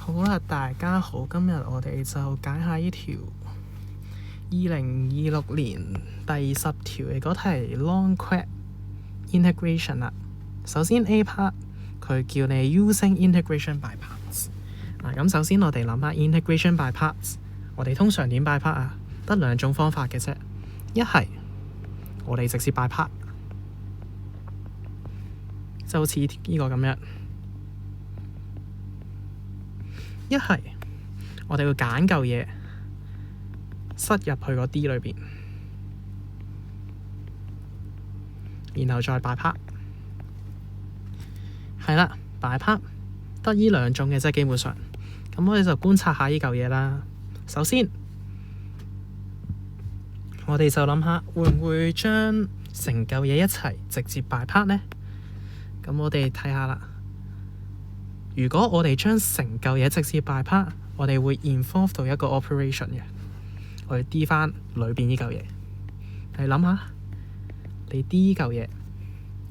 好啦，大家好，今日我哋就解下呢條2026年第10條嘅嗰題 long quad integration 啦。首先 A part 佢叫你 using integration by parts。咁首先我哋諗下 integration by parts， 我哋通常點 by part 啊？得兩種方法嘅啫，一係我哋直接 by part， 就好似呢個咁樣。一係我哋會揀嚿嘢塞入去個 D 裏邊，然後再 by part。係啦，by part 得呢兩種嘅啫，基本上。咁我哋就觀察下呢嚿嘢啦。首先，我哋就諗下會唔會將成嚿嘢一齊直接 by part 呢？咁我哋睇下啦。如果我哋將成嚿嘢直接 by part， 我哋會 involve 到一個 operation 嘅。我哋 D 翻裏邊呢嚿嘢，你諗下，你 D 呢嚿嘢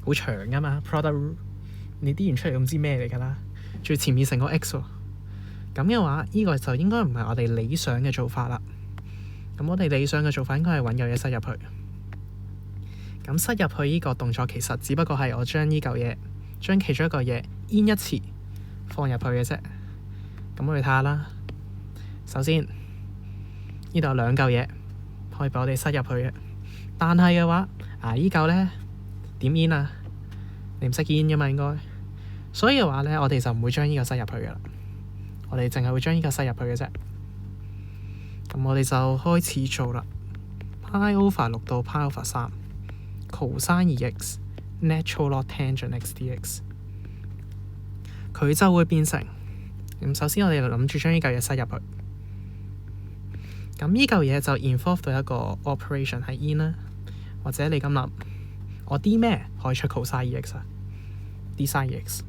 好長噶嘛 product rule， 你 D 完出嚟都唔知咩嚟噶啦，最前面成個 X 喎。咁嘅話，呢個就應該唔係我哋理想嘅做法啦。咁我哋理想嘅做法應該係揾嚿嘢塞入去。咁塞入去呢個動作其實只不過係我將呢嚿嘢，將其中一個嘢 in 一詞放入去嘅啫。咁我哋睇下啦。首先呢度有兩嚿嘢可以俾我哋塞入去嘅，但係嘅話呢嚿呢點 in 啊？你唔識 in 噶嘛應該，所以嘅話呢，我哋就唔會將呢個塞入去噶啦。我哋淨係會將呢個塞入去嘅啫。咁我哋就開始做啦。Pi over 6到 Pi over 3 cosine 2x natural log tangent x dx， 佢就會變成咁。首先我哋諗住將呢嚿嘢塞入去。咁呢嚿嘢就 involve 到一個 operation 係 in 啦，或者你咁諗，我 D 咩可以出 cosine 2x 啊 ？D sin 2x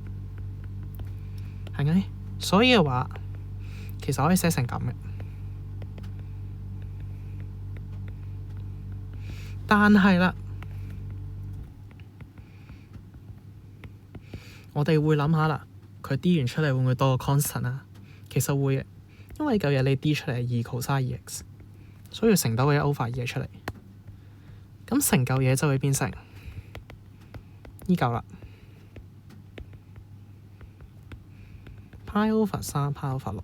係咪？所以嘅話，其實可以寫成咁嘅。但係啦，我哋會諗下啦，佢 D 完出嚟會唔會多個 constant 啊？其實會嘅，因為嚿嘢你 D 出嚟係2 cosine 2x， 所以要乘到個1 over 2出嚟。咁成嚿嘢就會變成呢嚿啦。Pi over 3 Pi over 6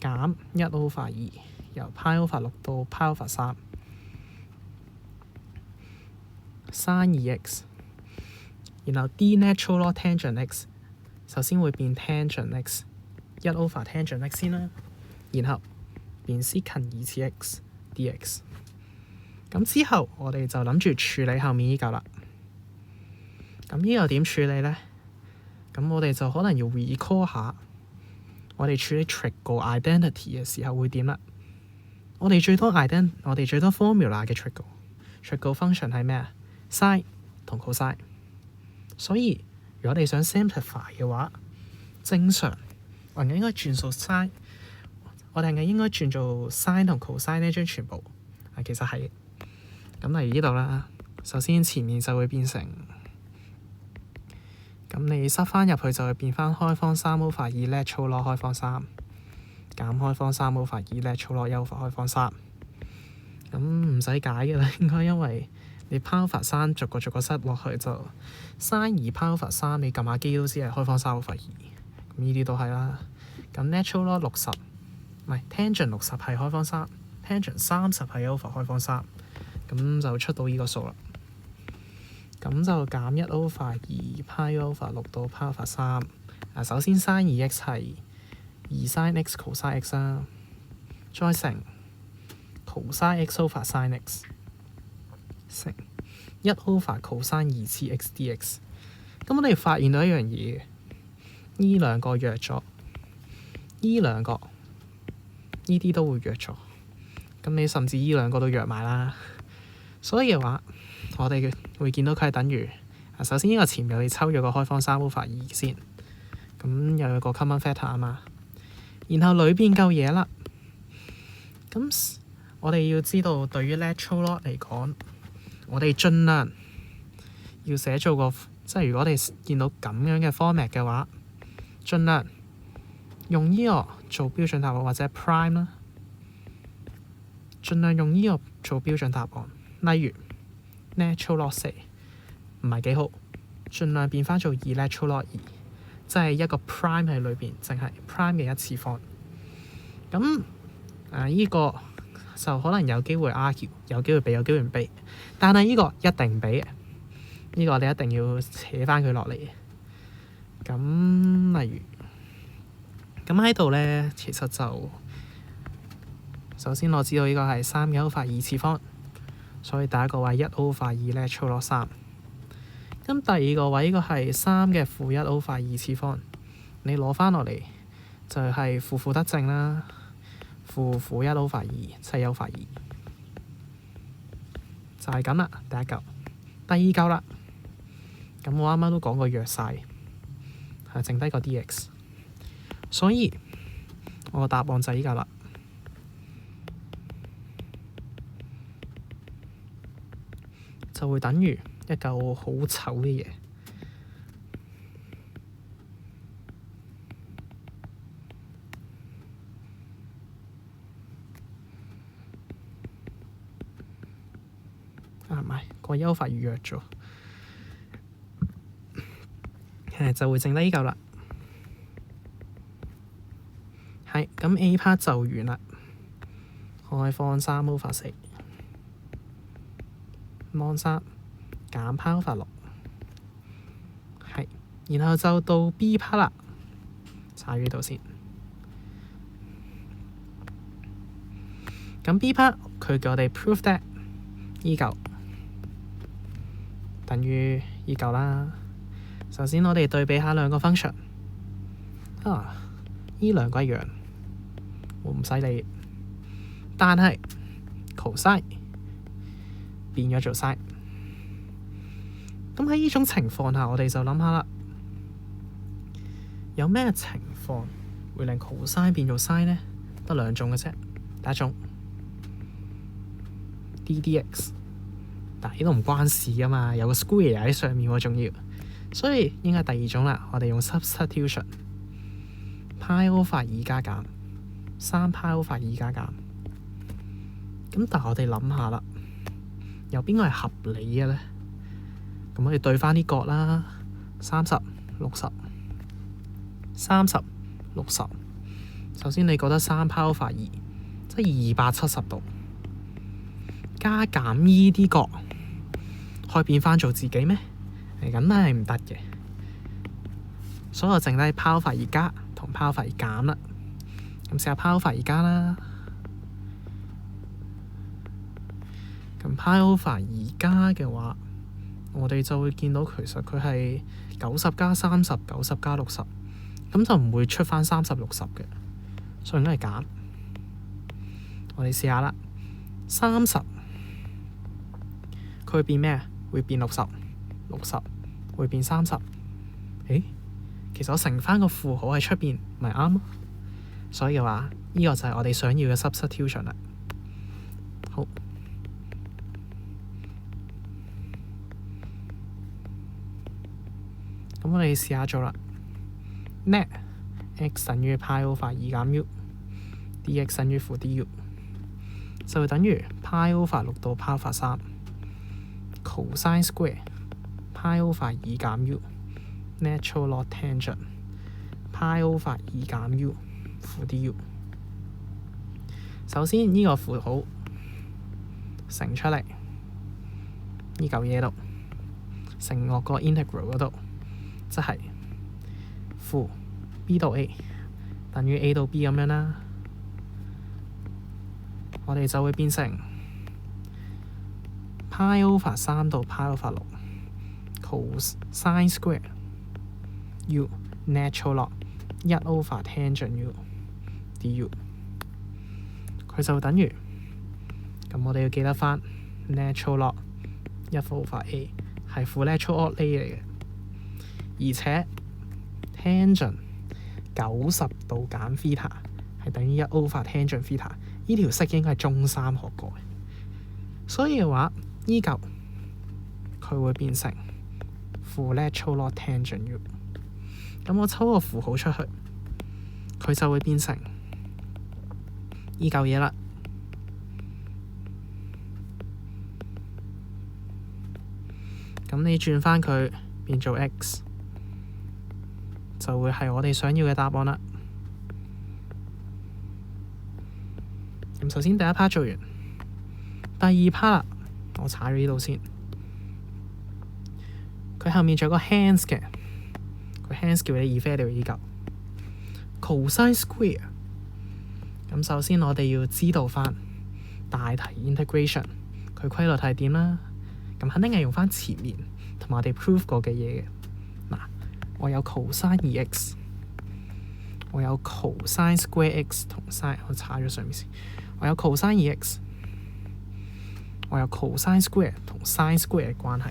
減1 over 2，由 Pi over 6到 Pi over 3 sin 2x， 然後 D natural log tangent x， 首先會變 tangent x 1 over tangent x 先啦，然後變 secant 2次 x dx。咁之後我哋就諗住處理後面呢嚿啦。咁呢個點處理呢？咁我哋就可能要 recall 下，我哋處理 trigo identity 嘅時候會點啦。我哋最多 formula 嘅 trigo function 係咩啊？sin 同 cosine。所以如果你想 simplify 嘅話，正常我哋應該轉數 sin， 我哋係應該轉做 sin 同 cosine 呢張全部其實係咁。例如呢度啦，首先前面就會變成。咁你塞翻入去就會變翻開方3 over 2 natural log 開方3減開方3 over 2 natural log 1 over 開方3。咁唔使解嘅啦，應該因為你 Pi over 3逐個塞落去就 sin 2 Pi over 3，你撳下機都知係開方3 over 2。咁呢啲都係啦。咁 natural log 60唔係 tangent 60係開方3 tangent 30係 over 開方3，咁就出到呢個數啦。咁就減1 over 2 Pi over 6到 Pi over 3。首先 sin 2x 係2 sin x cosine x 啦，再乘 cosine x over sin x 乘1 over cosine 2次 x dx。咁我哋發現到一樣嘢嘅，呢兩個弱咗，呢兩個呢啲都會弱咗。咁你甚至呢兩個都弱埋啦。所以嘅話，我哋會見到佢係等於首先呢個前面你抽咗個開方3 over 2先，咁又有個 common factor 啊嘛。然後裏邊嚿嘢啦，咁我哋要知道對於 natural log 嚟講，我哋盡量要寫做個，即係如果我哋見到咁樣嘅 format 嘅話，盡量用呢個做標準答案或者 prime 啦，盡量用呢個做標準答案。例如 natural log 4唔係幾好，盡量變翻做natural log 2，即係一個 prime 喺裏邊，淨係 prime 嘅一次方。咁呢個就可能有機會 argue， 有機會俾，有機會唔俾，但係呢個一定唔俾嘅。呢個你一定要扯翻佢落嚟。咁例如，咁喺度咧，其實就首先我知道呢個係3嘅 over 2次方，所以第一個位1 over 2 natural log 3。咁第二個位呢個係3嘅負1 over 2次方，你攞翻落嚟就係負得正啦，負1 over 2即係1 over 2，就係咁啦。第一嚿，第二嚿啦。咁我啱啱都講過弱晒，係剩低個 dx， 所以我個答案就係依嚿啦，就會等於一嚿好醜嘅嘢。唔係個優化預約咗。就會剩低呢嚿啦。係咁 A part 就完啦。開放3 over 4 mon 3減 pi over 6。係，然後就到 B part 啦。查呢度先。咁 B part 佢叫我哋 prove that 依嚿等於依嚿啦。首先我哋對比下兩個 function，呢兩個一樣，我唔使理。但係 cosine 變咗做 sin。咁喺呢種情況下，我哋就諗下啦，有咩情況會令 cosine 變做 sin 呢？得兩種嘅啫。第一種 ddx， 但係呢度唔關事噶嘛，有個 square 喺上面喎，仲要。所以應該第二種啦，我哋用 substitution pi over 2加減3 pi over 2加減。咁但係我哋諗下啦，有邊個係合理嘅咧？咁我哋對翻啲角啦，30、60、30、60。首先你覺得3 pi over 2即係270度，加減呢啲角可以變翻做自己咩？咁係唔得嘅，所以我剩低 pi over 2加同 pi over 2減啦。咁試下 pi over 2加啦。咁 pi over 2加嘅話，我哋就會見到其實佢係90加30、90加60，咁就唔會出翻30、60嘅，所以應該係減。我哋試下啦，30佢會變咩啊？會變60。60會變30。其實我乘翻個負號喺出邊，咪啱咯。所以嘅話，呢個就係我哋想要嘅 substitution 啦。好，咁我哋試下做啦。net x 等於 pi over 2減 u，dx 等於負 du， 就會等於 pi over 6到 pi over 3 cosine square pi over 2減 u natural log tangent pi over 2減 u 負 du。 首先呢個符號乘出嚟呢嚿嘢度，乘落個 integral 嗰度，即係負 b 到 a 等於 a 到 b 咁樣啦。我哋就會變成 pi over 3到 pi over 6 cosine square u natural log 1 over tangent u du， 佢就等於，咁我哋要記得翻 natural log 1 over a 係負 natural log a 嚟嘅，而且 tangent 90度減 theta 係等於1 over tangent theta， 呢條式應該係中三學過嘅，所以嘅話依嚿佢會變成負 natural log tangent u。咁我抽個符號出去，佢就會變成依嚿嘢啦。咁你轉返佢變做 x， 就會係我哋想要嘅答案啦。咁首先第一 part 做完，第二 part 啦，我踩咗呢度先。佢後面仲有個 hence 嘅，佢 hence 叫你 evaluate 呢嚿 cosine square。咁首先我哋要知道返大題 integration 佢規律係點啦。咁肯定係用返前面同埋我哋 prove 過嘅嘢嘅。嗱，我有 cosine 2x， 我有 cosine square x 同 sin， 我踩咗上面先。我有 cosine 2x， 我有 cosine square 同 sin square 嘅關係。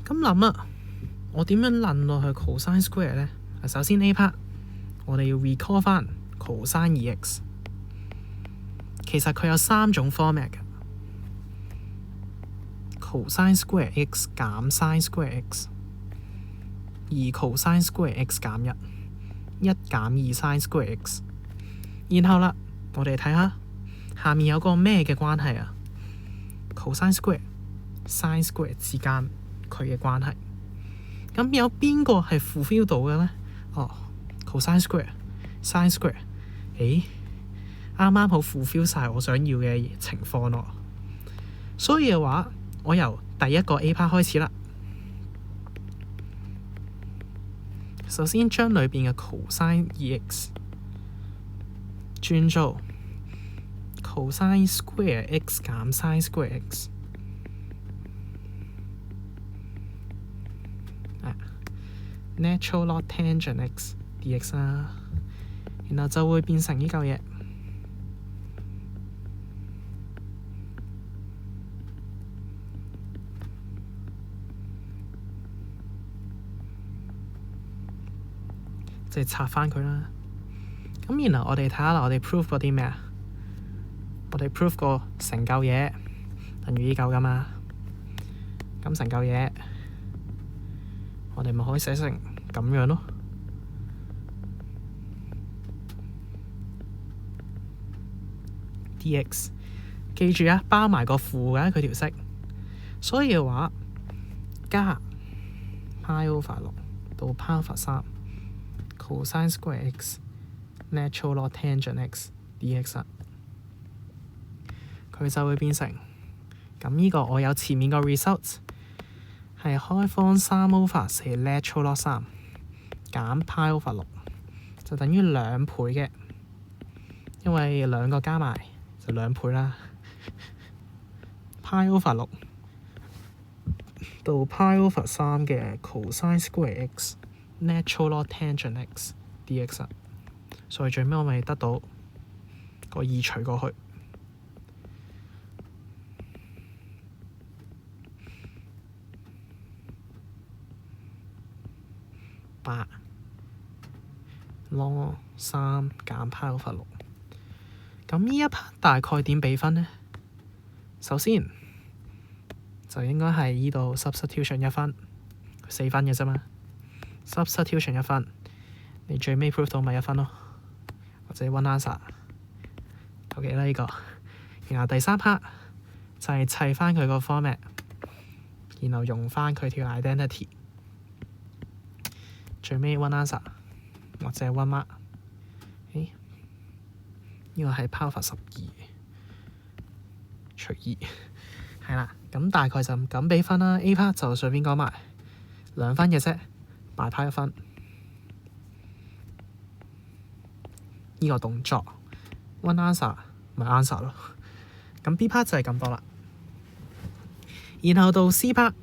咁諗啊，我點樣論落去 cosine square 呢？首先 A part 我哋要 recall 翻 cosine 2x， 其實佢有3種 format 嘅 cosine square x 減 sin square x， 而 cosine square x 減1，1減2 sin square x。 然後啦，我哋睇下下面有個咩嘅關係啊？ cosine square sin square 之間佢嘅關係，咁有邊個係 fulfill 到嘅呢？cosine square sin square， 啱啱好 fulfill 晒我想要嘅情況咯。所以嘅話，我由第一個 A part 開始啦。首先將裏邊嘅 cosine 2x 轉做 cosine square x 減 sin square x。natural log tangent x dx 啦，然後就會變成呢嚿嘢。即係拆返佢啦。咁然後我哋睇下啦，我哋 prove 過啲咩啊？我哋 prove 過成嚿嘢等於呢嚿㗎嘛。咁成嚿嘢我哋咪可以寫成咁樣咯。dx 記住啊，包埋個負嘅佢條式，所以嘅話加 pi over 6到 pi over 3 cosine square x natural log tangent x dx 啦，佢就會變成咁。呢個我有前面個 result 係開方3 over 4 natural log 3減 pi over 6，就等於2倍嘅，因為兩個加埋就2倍啦。pi over 6到 pi over 3嘅 cosine square x natural log tangent x dx， 所以最尾我咪得到個2除過去。8 log 3減 pi over 6，咁呢一 part 大概點比分呢？首先就應該係呢度 substitution 1分，4分嘅啫嘛。substitution 1分，你最尾 prove 到咪1分咯，或者 one answer。OK 啦呢個，然後第3 part 就係砌翻佢個 format， 然後用翻佢條 identity。最尾 one answer 或者 one mark， 呢個係 pi over 12除2，係啦。咁大概就咁比分啦。A part 就順便講埋2分嘅啫，埋 pi 1分。呢個動作 one answer 咪 answer 咯。咁 B part 就係咁多啦。然後到 C part，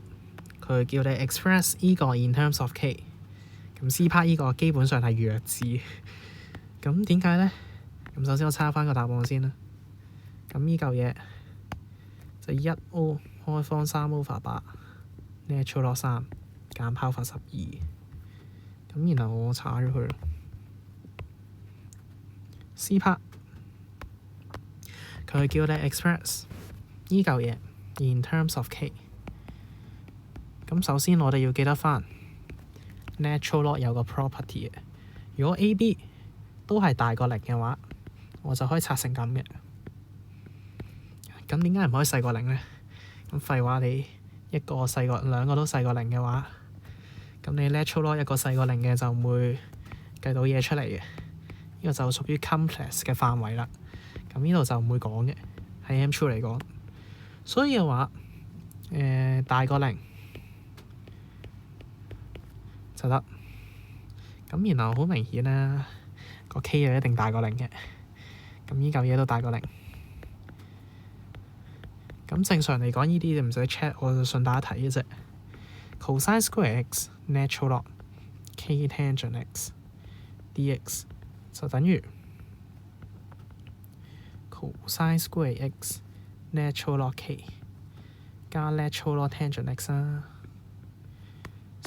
佢叫你 express 呢個 in terms of k。咁 C part 呢個基本上係弱智，咁點解呢？咁首先我抄翻個答案先啦。咁呢嚿嘢就1O 開方3 over 8 natural log 3減 pi over 12，咁然後我查咗佢。C part 佢叫你 express 呢嚿嘢 in terms of k。咁首先我哋要記得翻。natural log 有個 property 嘅，如果 A、B 都係大過零嘅話，我就可以拆成咁嘅。咁點解唔可以細過零呢？咁廢話，你一個細過兩個都細過零嘅話，咁你 natural log 一個細過零嘅就唔會計到嘢出嚟嘅。呢個就屬於 complex 嘅範圍啦。咁呢度就唔會講嘅，喺 M-True 嚟講。所以嘅話，大過零就得。咁然後好明顯啦，個 K 就一定大過零嘅。咁呢嚿嘢都大過零。咁正常嚟講，呢啲就唔使 check，我就順帶一提嘅啫。cosine square x natural log k tangent x dx 就等於 cosine square x natural log k 加 natural log tangent x 啦。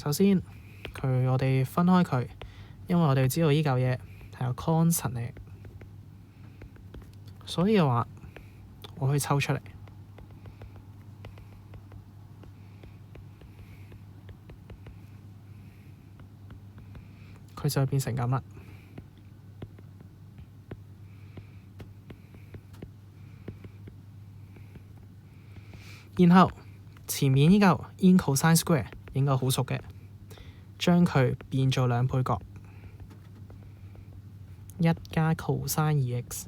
首先我哋分開佢，因為我哋知道呢嚿嘢係有 constant 嚟，所以嘅話我可以抽出嚟。佢就會變成咁啦。然後前面呢嚿 in cosine square 應該好熟嘅，將佢變做兩倍角，一加 cosine 2x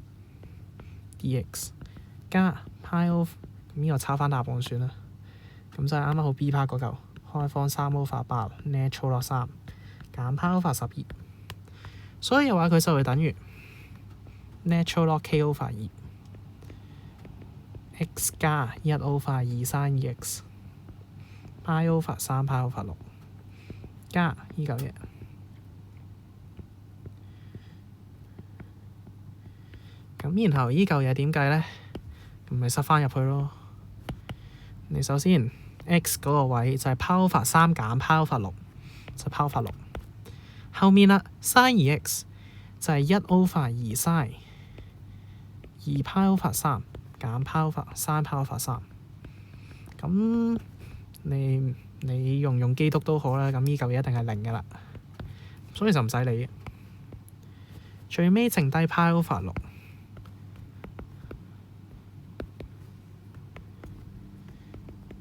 dx 加 pi over， 咁呢個抄翻答案算啦。咁就係啱啱好 B part 嗰嚿開方3 over 8 natural log 3減 pi over 12，所以嘅話佢就會等於 natural log k over 2 x 加1 over 2 sin 2x pi over 3 pi over 6加呢嚿嘢。咁然後呢嚿嘢點計呢？咁咪塞翻入去咯。你首先 x 嗰個位就係 pi over 3減 pi over 6，就 pi over 6。後面啦 sin 2x 就係1 over 2 sin 2 pi over 3減 pi over 3 pi over 3。咁你用基督都好啦，咁呢嚿嘢一定係零嘅啦，所以就唔使理嘅。最尾剩低 pi over 6，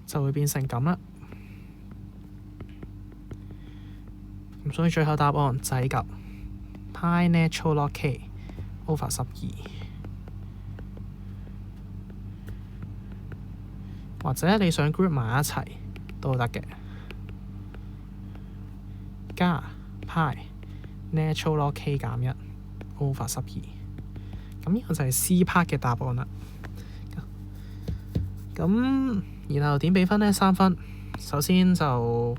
就會變成咁啦。咁所以最後答案就係嚿 pi natural log k over 12，或者你想 group 埋一齊都得嘅，加 pi natural log k 減1 over 12。咁呢個就係 C part 嘅答案啦。咁然後點俾分呢？3分。首先就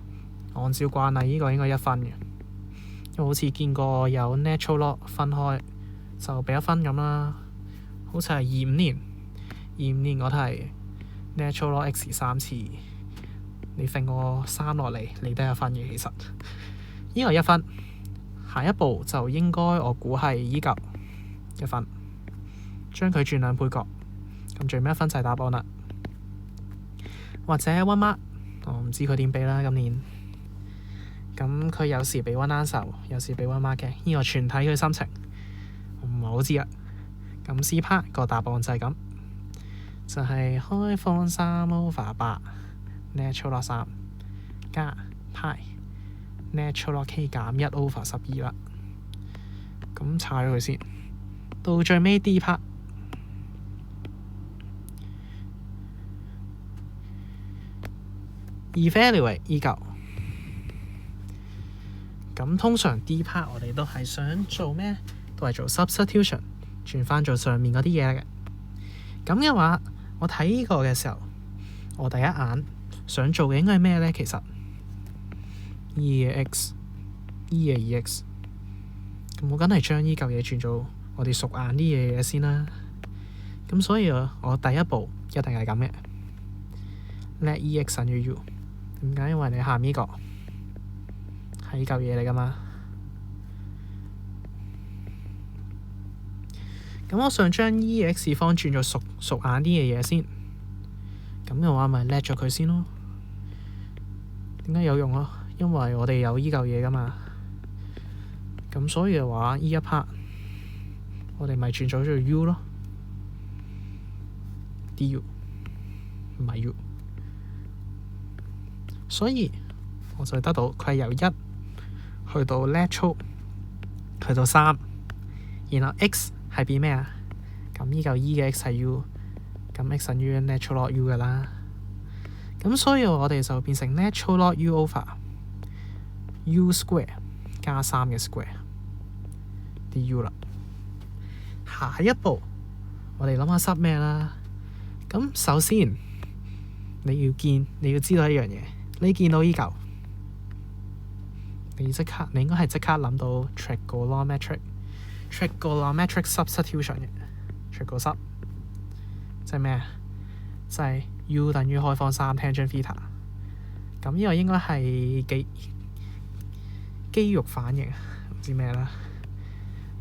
按照慣例，呢個應該1分嘅，因為好似見過有 natural log 分開就俾1分咁啦。好似係25年我睇 natural log x 3次，你揈我3落嚟，你都係1分嘅。其實呢個1分，下一步就應該我估係依嚿1分，將佢轉兩倍角，咁最尾1分就係答案啦。或者1 mark， 我唔知佢點俾啦。今年咁佢有時俾1 answer， 有時俾1 mark 嘅，呢個全睇佢心情，我唔係好知啊。咁 C part 個答案就係咁，就係開方3 over 8 natural log 3加 pi natural log k 減1 over 12啦。咁拆咗佢先，到最尾 D part。evaluate 依嚿，咁通常 D part 我哋都係想做咩？都係做 substitution， 轉翻做上面嗰啲嘢嘅。咁嘅話，我睇呢個嘅時候，我第一眼想做嘅應該係咩呢？其實 E 嘅 x，E 嘅 2x， 咁我梗係將呢嚿嘢轉做我哋熟眼啲嘢先啦。咁所以我第一步一定係咁嘅 ，let E(x) 等於 u。點解？因為你下面呢個係呢嚿嘢嚟噶嘛。咁我想將 E(x) 方轉做熟眼啲嘅嘢先，咁嘅話咪 let 咗佢先咯。點解有用啊？因為我哋有呢嚿嘢噶嘛。咁所以嘅話，呢一 part 我哋咪轉咗做 U 咯，du 唔係 U， 所以我就得到佢係由1去到 natural 去到3，然後 x 係變咩啊？咁呢嚿 e 嘅 x 係 u， 咁 x 等於 natural log u 噶啦。咁所以我哋就變成 natural log u over u square 加3嘅 square du 啦。下一步我哋諗下 sub 咩啦？咁首先你要知道一樣嘢，你見到依嚿，你應該係即刻諗到 trigonometric substitution 嘅 trigo sub， 即係咩啊？即係 u 等於開方3 tangent theta。咁呢個應該係肌肉反應，唔知咩啦。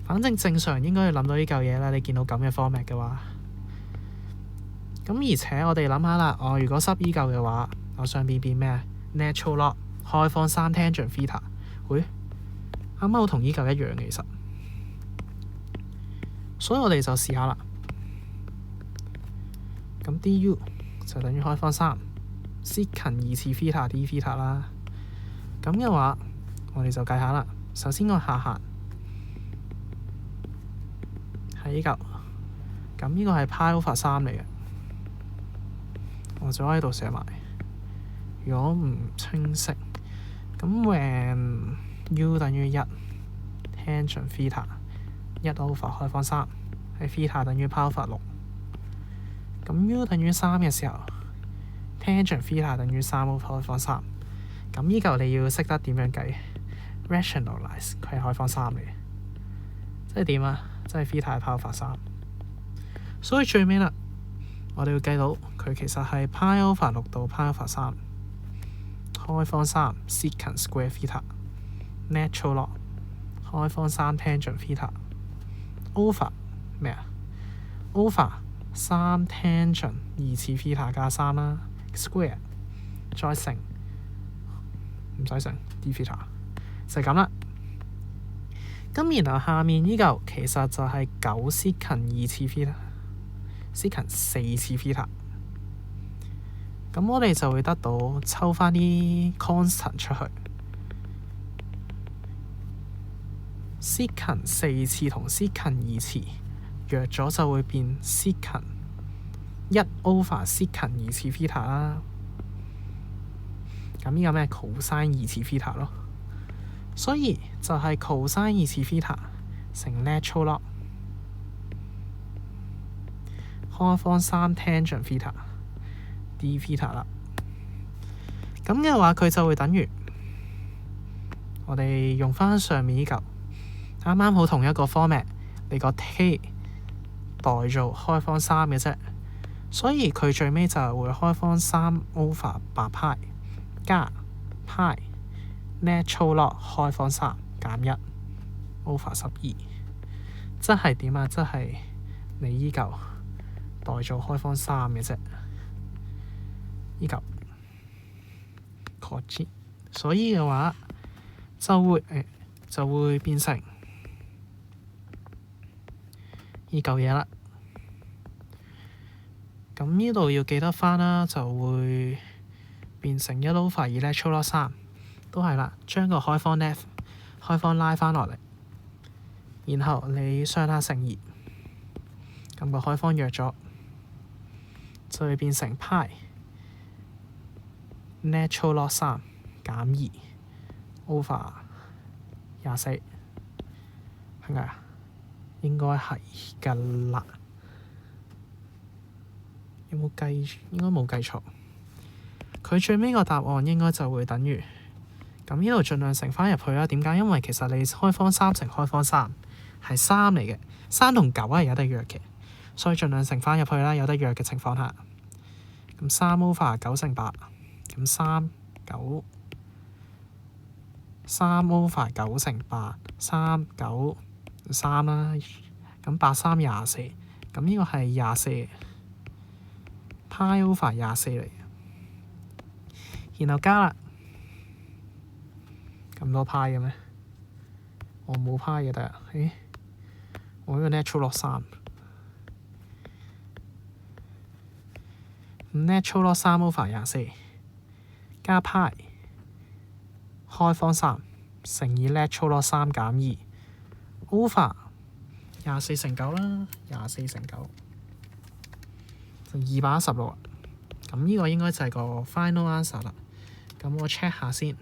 反正正常應該要諗到呢嚿嘢啦。你見到咁嘅 format 嘅話，咁而且我哋諗下啦，如果 sub 依嚿嘅話，我上邊變咩啊 ？natural log 開方3 tangent theta。會啱啱好同依嚿一樣嘅，其實，所以我哋就試下啦。咁 du 就等於開方3 secant 2次 theta d theta 啦。咁嘅話，我哋就計下啦。首先個下限係依嚿，咁呢個係 pi over 3嚟嘅，我就喺度寫埋。如果唔清晰，咁 when u 等於1 tangent theta 1 over 開方3係 theta 等於 pi over 6。咁 u 等於3嘅時候 tangent theta 等於3 over 開方3。咁呢嚿你要識得點樣計 rationalize 佢係開方3嚟嘅，即係點啊？即係 theta 係 pi over 3。所以最尾啦，我哋要計到佢其實係 pi over 6到 pi over 3開方3 secant square theta natural log 開方3 tangent theta over 咩啊 over 3 tangent 2次 theta 加3啦 square 再乘唔使乘 d theta 就係咁啦。咁然後下面呢嚿其實就係9 secant 2次 theta secant 4次 theta。咁我哋就會得到抽翻啲 constant 出去 secant 4次同 secant 2次弱咗就會變 secant 1 over secant 2次 theta 啦。咁呢個咩 cosine 2次 theta 咯，所以就係 cosine 2次 theta 乘 natural log 開方3 tangent theta d theta 啦。咁嘅話佢就會等於我哋用翻上面呢嚿啱啱好同一個 format， 你個 t 代做開方3嘅啫，所以佢最尾就係會開方3 over 8 pi 加 pi natural log 開方3減1 over 12，即係點啊？即係你依嚿代做開方3嘅啫。依嚿 cos， 所以嘅話就會變成依嚿嘢啦。咁呢度要記得翻啦，就會變成1 over 2 natural log 3，都係啦，將個開方拉翻落嚟，然後你上下乘2，咁個開方弱咗，就會變成 pi natural log 3減2 over 24，係咪啊？應該係㗎啦。有冇計？應該冇計錯。佢最尾個答案應該就會等於咁，呢度盡量乘翻入去啦。點解？因為其實你開方3乘開方3係3嚟嘅，3同9係有得約嘅，所以盡量乘翻入去啦。有得約嘅情況下，咁3 over 9乘8，咁3 over 9乘8 3 9 3啦，咁8 3 24，咁呢個係24 pi over 24嚟，然後加啦，咁多 pi 嘅咩？我冇派嘅第日，我呢個 natural log 3，咁 natural log 3 over 24加派開方3乘以 natural log 3減2 over 24乘9啦，24乘9就216啦。咁呢個應該就係個 final answer 啦。咁我 check 下先。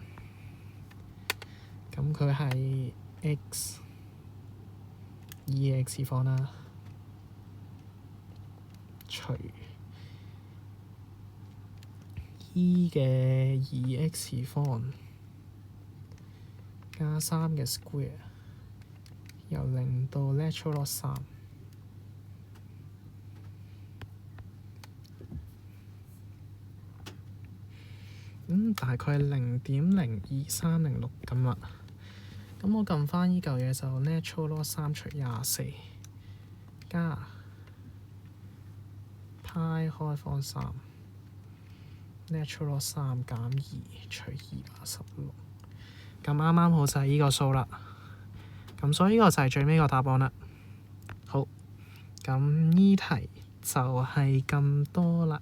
咁佢係 x 2x 次方啦，除 e 嘅2x 次方加3嘅 square， 由0到 natural log 3。大概0.02306咁啦。咁我撳翻呢嚿嘢就 natural log 3除24加派開方3 natural log 3減2除216。咁啱啱好就係呢個數啦。咁所以呢個就係最尾個答案啦。好，咁呢題就係咁多啦。